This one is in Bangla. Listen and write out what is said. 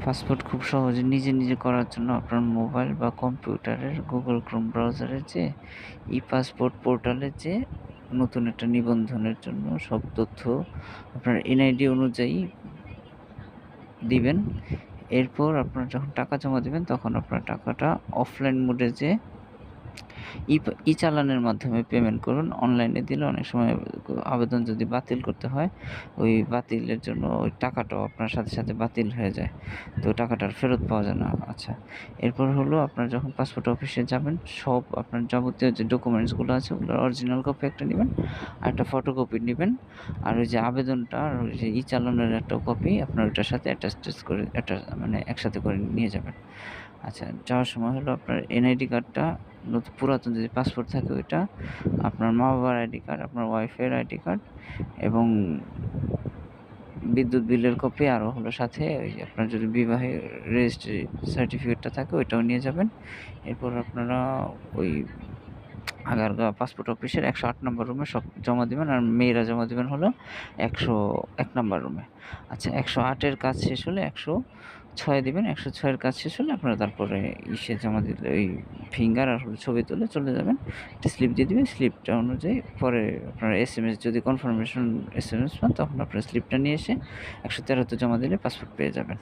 পাসপোর্ট খুব সহজে নিজে করার জন্য আপনার মোবাইল বা কম্পিউটারের Google Chrome ব্রাউজারে যেয়ে ই-পাসপোর্ট পোর্টালে যেয়ে নতুন একটা নিবন্ধনের জন্য সব তথ্য আপনার এনআইডি অনুযায়ী দিবেন। এরপর আপনার যখন টাকা জমা দিবেন তখন আপনার টাকাটা অফলাইন মোডে যেয়ে ই-চালানের মাধ্যমে পেমেন্ট করুন। অনলাইনে দিলে অনেক সময় আবেদন যদি বাতিল করতে হয়, ওই বাতিলের জন্য ওই টাকাটাও আপনার সাথে বাতিল হয়ে যায়। তো টাকাটা আর ফেরত পাওয়া যায় না। আচ্ছা, এরপর হলো আপনার যখন পাসপোর্ট অফিসে যাবেন, সব আপনার যাবতীয় যে ডকুমেন্টসগুলো আছে ওগুলোর অরিজিনাল কপি একটা নিবেন, আর একটা ফটোকপি নিবেন। আর ওই যে আবেদনটা আর ওই যে ই-চালানের একটা কপি আপনার ওইটার সাথে করে মানে একসাথে করে নিয়ে যাবেন। আচ্ছা, যাওয়ার সময় হলো আপনার এনআইডি কার্ডটা, পুরাতন যদি পাসপোর্ট থাকে ওইটা, আপনার মা-বাবার আইডি কার্ড, আপনার ওয়াইফের আইডি কার্ড এবং বিদ্যুৎ বিলের কপি, আরও হলো সাথে ওই যে আপনার যদি বিবাহের রেজিস্ট্রি সার্টিফিকেটটা থাকে ওইটাও নিয়ে যাবেন। এরপর আপনারা ওই আগারগাঁও পাসপোর্ট অফিসের 108 নম্বর রুমে সব জমা দিবেন, আর মেয়েরা জমা দিবেন হলো 101 নম্বর রুমে। আচ্ছা, 108 এর কাজ শেষ হলে 106 দিবেন। 106 এর কাজ শেষ হলে আপনারা তারপরে জমা দিলে ওই ফিঙ্গার আর হলো ছবি তুলে চলে যাবেন। একটা স্লিপ দিয়ে দিবেন। স্লিপটা অনুযায়ী পরে আপনার এসএমএস যদি কনফার্মেশন এসএমএস পান তখন আপনার স্লিপটা নিয়ে এসে 113 তে জমা দিলে পাসপোর্ট পেয়ে যাবেন।